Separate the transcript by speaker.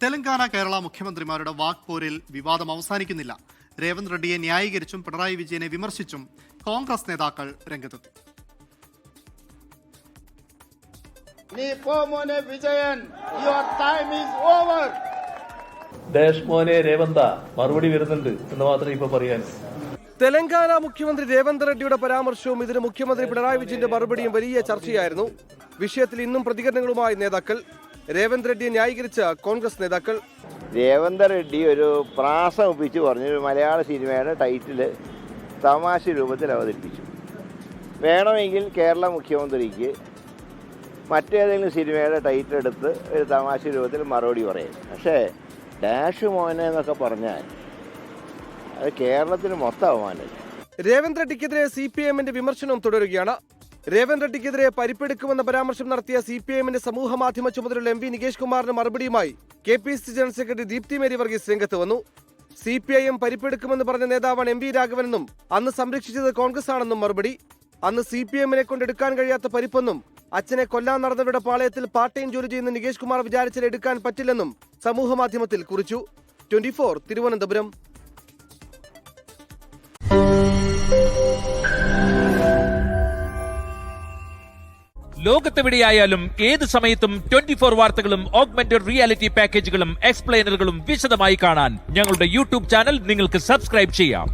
Speaker 1: തെലങ്കാന കേരള മുഖ്യമന്ത്രിമാരുടെ വാക്പോരിൽ വിവാദം അവസാനിക്കുന്നില്ല. രേവന്ത് റെഡ്ഡിയെ ന്യായീകരിച്ചും പിണറായി വിജയനെ വിമർശിച്ചും കോൺഗ്രസ് നേതാക്കൾ രംഗത്തെത്തി.
Speaker 2: രേവന്ത മറുപടി വരുന്നുണ്ട് എന്ന് മാത്രമേ ഇപ്പൊ പറയാൻ.
Speaker 3: തെലങ്കാന മുഖ്യമന്ത്രി രേവന്ത് റെഡ്ഡിയുടെ പരാമർശവും ഇതിന് മുഖ്യമന്ത്രി പിണറായി വിജയന്റെ മറുപടിയും വലിയ ചർച്ചയായിരുന്നു. വിഷയത്തിൽ ഇന്നും പ്രതികരണങ്ങളുമായി നേതാക്കൾ. രേവന്ത് റെഡ്ഡിയെ ന്യായീകരിച്ച കോൺഗ്രസ് നേതാക്കൾ.
Speaker 4: രേവന്ത് റെഡ്ഡി ഒരു പ്രാസം ഒപ്പിച്ച് പറഞ്ഞു മലയാള സിനിമയുടെ ടൈറ്റില് തമാശ രൂപത്തിൽ അവതരിപ്പിച്ചു. വേണമെങ്കിൽ കേരള മുഖ്യമന്ത്രിക്ക് മറ്റേതെങ്കിലും സിനിമയുടെ ടൈറ്റിൽ എടുത്ത് ഒരു തമാശ രൂപത്തിൽ മറുപടി പറയും. പക്ഷേ ഡാഷ് മോനെ എന്നൊക്കെ പറഞ്ഞാൽ അത് കേരളത്തിന് മൊത്തം അവമാനം.
Speaker 3: രേവന്ത് റെഡ്ഡിക്കെതിരെ CPIMന്റെ വിമർശനവും തുടരുകയാണ്. രേവന്ത് റെഡ്ഡിക്കെതിരെ പരിപ്പെടുക്കുമെന്ന പരാമർശം നടത്തിയ CPIMന്റെ സമൂഹ മാധ്യമ ചുമതലയുള്ള MV നികേഷ് കുമാറിന് മറുപടിയുമായി KPCC general secretary Deepthi Mary Varghese രംഗത്ത് വന്നു. CPIM പരിപ്പെടുക്കുമെന്ന് പറഞ്ഞ നേതാവാണ് MV രാഘവനെന്നും അന്ന് സംരക്ഷിച്ചത് കോൺഗ്രസ് ആണെന്നും മറുപടി. അന്ന് CPIMനെ കൊണ്ടെടുക്കാൻ കഴിയാത്ത പരിപ്പൊന്നും അച്ഛനെ കൊല്ലാൻ നടന്നവരുടെ പാളയത്തിൽ പാർട്ട് ടൈം ജോലി ചെയ്യുന്ന നികേഷ് കുമാർ വിചാരിച്ചാൽ എടുക്കാൻ പറ്റില്ലെന്നും സമൂഹ മാധ്യമത്തിൽ കുറിച്ചു. 24 തിരുവനന്തപുരം.
Speaker 5: ലോകത്തെവിടെയായാലും ഏത് സമയത്തും 24 വാർത്തകളും ഓഗ്മെന്റഡ് റിയാലിറ്റി പാക്കേജുകളും എക്സ്പ്ലെയിനറുകളും വിശദമായി കാണാൻ ഞങ്ങളുടെ YouTube ചാനൽ നിങ്ങൾക്ക് സബ്സ്ക്രൈബ് ചെയ്യാം.